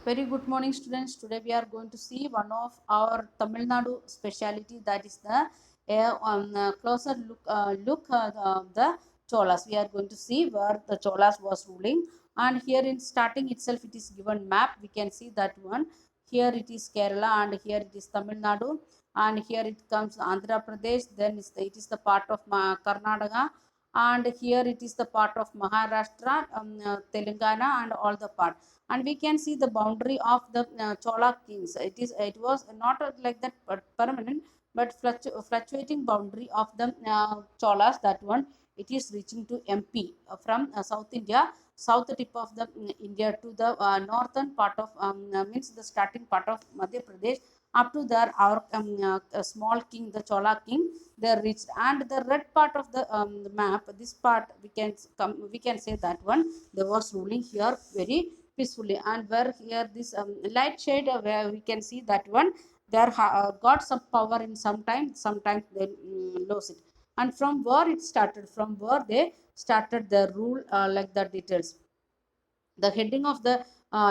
Very good morning, students. Today we are going to see one of our Tamil Nadu speciality, that is the closer look of the Cholas. We are going to see where the Cholas was ruling, and here in starting itself it is given map. We can see that one. Here it is Kerala, and here it is Tamil Nadu, and here it comes Andhra Pradesh. Then it is the part of Karnataka, and here it is the part of Maharashtra, Telangana, and all the part. And we can see the boundary of the Chola kings. It was not like that permanent, but fluctuating boundary of the Cholas. That one, it is reaching to MP from South India, south tip of the India, to the northern part of means the starting part of Madhya Pradesh, up to there our small king, the Chola king, they reached. And the red part of the map, this part we can say that one, they was ruling here very peacefully. And where here this light shade, where we can see that one, they got some power in sometimes they lose it. And from where it started, from where they started the rule, like the details. The heading of the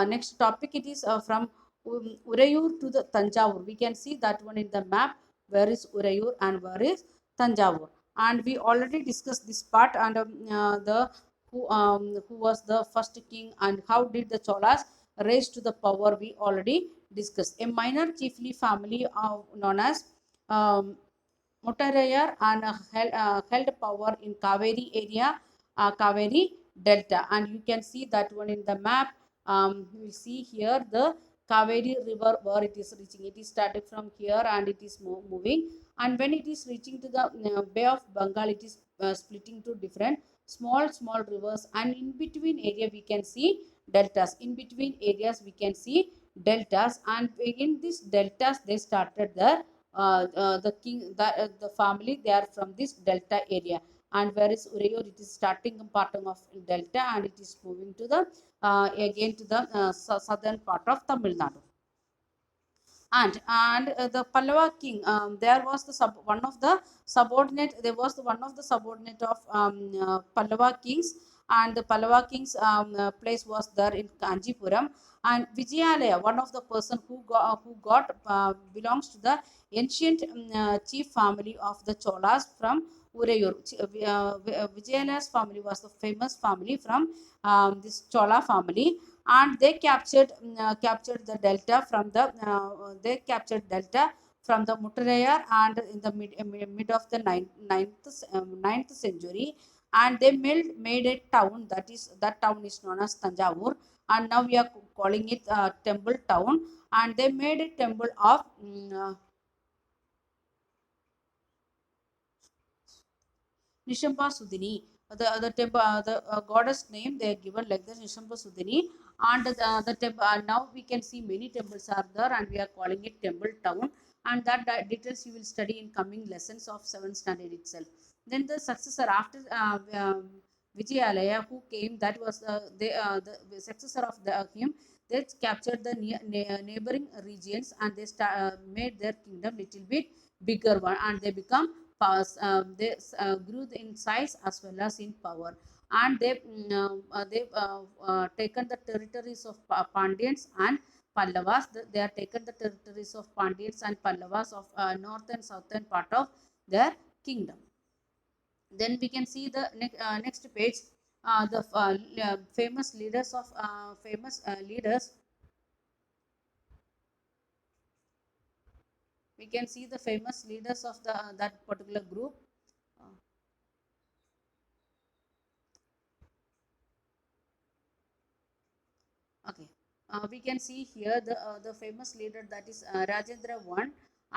next topic, it is from Urayur to the Tanjavur. We can see that one in the map, where is Urayur and where is Tanjavur. And we already discussed this part, and the who was the first king and how did the Cholas raise to the power, we already discussed. A minor chiefly family known as um, Muttarayar, and held power in Kaveri area, Kaveri Delta. And you can see that one in the map. We see here the Kaveri river where it is reaching. It is started from here and it is moving. And when it is reaching to the Bay of Bengal, it is splitting to different small rivers. And in between area we can see deltas. In between areas we can see deltas. And in these deltas they started the family, they are from this delta area. And where is Urayor, it is starting part of delta, and it is moving to the again to the southern part of Tamil Nadu. And the Pallava king, there was the one of the subordinate, there was the one of the subordinate of Pallava kings. And the Pallava kings place was there in Kanjipuram. And Vijayalaya, one of the person who got belongs to the ancient chief family of the Cholas from Urayur. Vijayalaya's family was the famous family from this Chola family. And they captured the delta from the they captured delta from the Muttarayar, and in the mid of the ninth century. And they made a town, that town is known as Tanjavur. And now we are calling it temple town. And they made a temple of Nishamba Sudini. The temple, the goddess name they are given like this, Nishamba Sudini. And the temple, now we can see many temples are there, and we are calling it temple town. And that details you will study in coming lessons of 7th standard itself. Then the successor after Vijayalaya, who came, that was the successor of him. They captured the neighboring regions, and they made their kingdom little bit bigger one, and they become they grew in size as well as in power. And they've taken the territories of Pandyans and Pallavas. They are taken the territories of Pandyans and Pallavas of north and southern part of their kingdom. Then we can see the next page, the famous leaders of famous leaders. We can see the famous leaders of the that particular group. Uh, Okay, we can see here the famous leader, that is Rajendra I,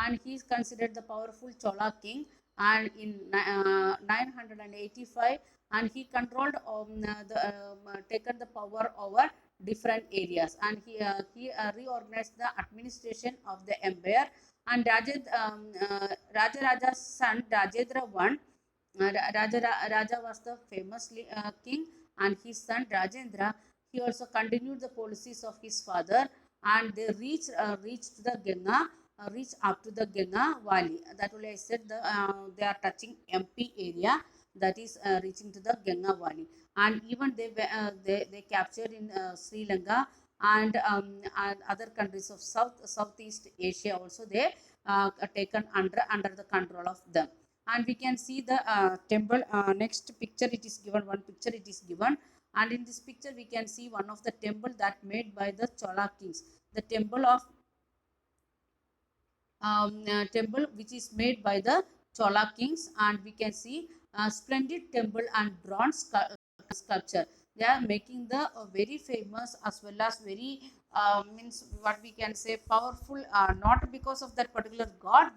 and he is considered the powerful Chola king. And in 985, and he controlled taken the power over different areas. And he reorganized the administration of the empire. And Rajaraja's son Rajendra I, Raja was the famous king, and his son Rajendra, he also continued the policies of his father. And they reached the Ganga, reached up to the Ganga Valley. That only I said they are touching MP area, that is reaching to the Ganga Valley. And even they captured in Sri Lanka, and other countries of Southeast Asia also they taken under the control of them. And we can see the temple. Next picture it is given, one picture it is given, and in this picture we can see one of the temple that made by the Chola kings, the temple of temple which is made by the Chola kings. And we can see splendid temple and bronze sculpture. They are making the very famous as well as very means what we can say powerful, not because of that particular god.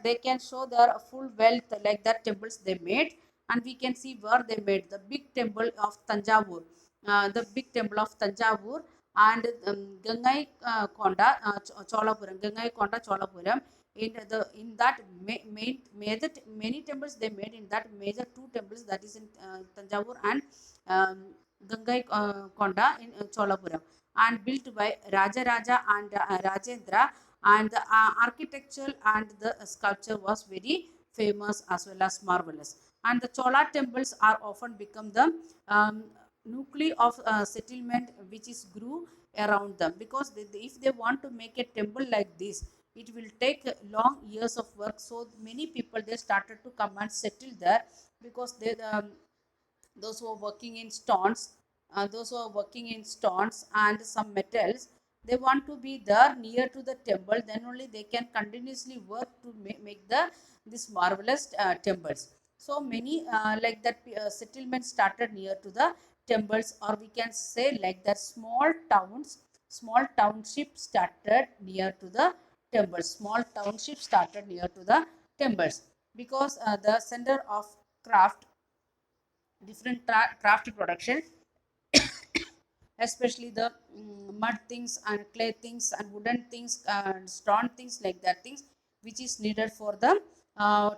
They can show their full wealth like that temples they made. And we can see where they made the big temple of Tanjavur, the big temple of Tanjavur, and Gangai Konda, Cholapuram, Gangai Konda, Cholapuram. In that major many temples they made in that major two temples, that is in Tanjavur and um, Gangai Konda in Cholapuram, and built by Raja Raja and Rajendra. And the architecture and the sculpture was very famous as well as marvelous. And the Chola temples are often become the nuclei of settlement which is grew around them, because if they want to make a temple like this, it will take long years of work. So many people they started to come and settle there, because those who are working in stones, those who are working in stones and some metals, they want to be there near to the temple. Then only they can continuously work to make the this marvelous temples. So many like that settlements started near to the temples, or we can say like that small towns, small townships started near to the temples. Small townships started near to the temples, because the center of craft, different craft production, especially the mud things and clay things and wooden things and stone things like that things, which is needed for the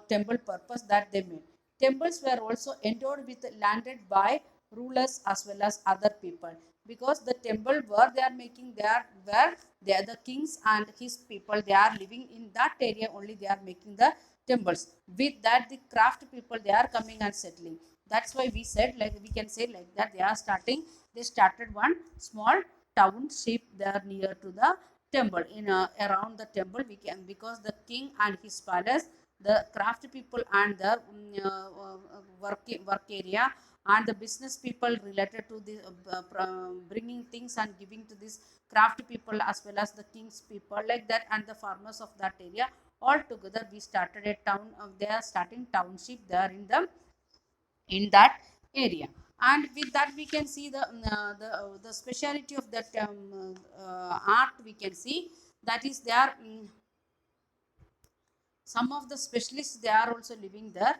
temple purpose that they made. Temples were also endowed with landed by rulers as well as other people, because the temple where they are making, they are where they are the kings and his people, they are living in that area only, they are making the temples. With that the craft people they are coming and settling. That's why we said, like we can say like that, they started one small township there near to the temple. In around the temple we can, because the king and his palace, the craft people and the work area, and the business people related to the bringing things and giving to this craft people as well as the king's people like that, and the farmers of that area, all together we started a town. They are starting township there in that area. And with that we can see the speciality of that art. We can see that is there, some of the specialists they are also living there.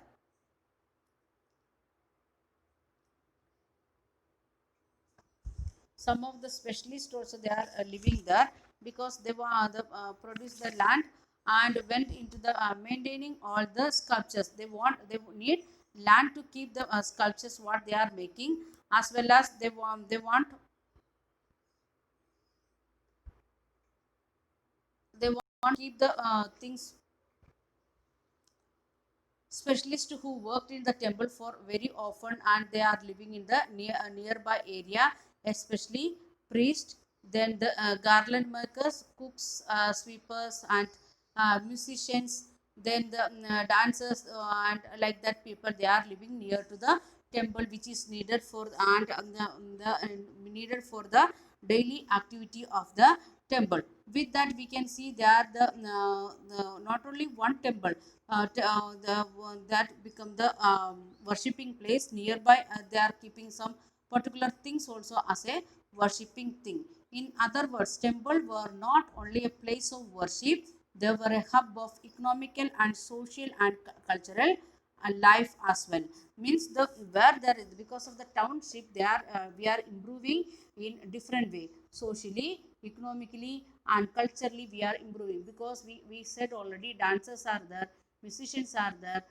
Some of the specialists also they are living there, because they want the produce the land and went into the maintaining all the sculptures. They need land to keep the sculptures what they are making, as well as they want to keep the things. Specialists who worked in the temple for very often, and they are living in the nearby area, especially priests, then the garland makers, cooks, sweepers, and musicians, then the dancers, and like that people they are living near to the temple, which is needed for and needed for the daily activity of the temple. With that we can see there the not only one temple, that become the worshipping place nearby. They are keeping some particular things also as a worshipping thing. In other words, temple were not only a place of worship, they were a hub of economical and social and cultural life as well. Means the where there is, because of the township they are we are improving in different way, socially, economically, and culturally we are improving, because we said already dancers are there, musicians are there,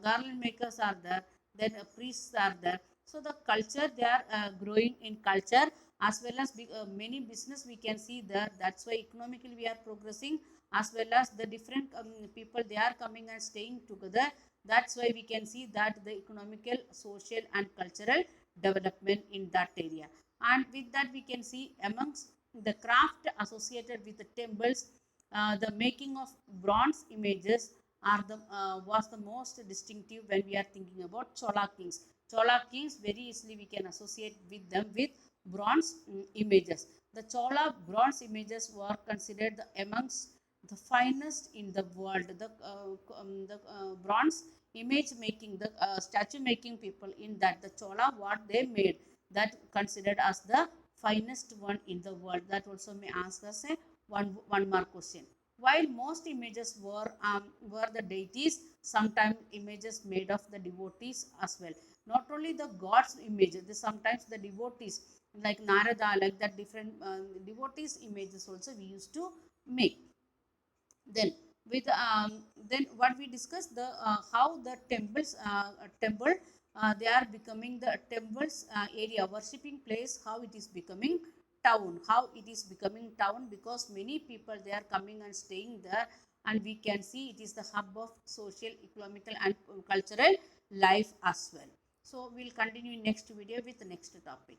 garland makers are there, then priests are there. So the culture they are growing in culture, as well as many business we can see there. That's why economically we are progressing, as well as the different people they are coming and staying together. That's why we can see that the economical, social, and cultural development in that area. And with that we can see amongst the craft associated with the temples, the making of bronze images are the was the most distinctive when we are thinking about Chola kings. Chola kings, very easily we can associate with them with bronze images. The Chola bronze images were considered amongst the finest in the world. The bronze image making, the statue making people in that, the Chola, what they made, that considered as the finest one in the world. That also may ask us a one more question. While most images were the deities, sometimes images made of the devotees as well. Not only the gods images, sometimes the devotees like Narada, like that different devotees images also we used to make. Then with then what we discussed, the how the temple they are becoming the temples area, worshipping place, how it is becoming town, how it is becoming town, because many people they are coming and staying there, and we can see it is the hub of social, economical and cultural life as well. So we'll continue in next video with the next topic.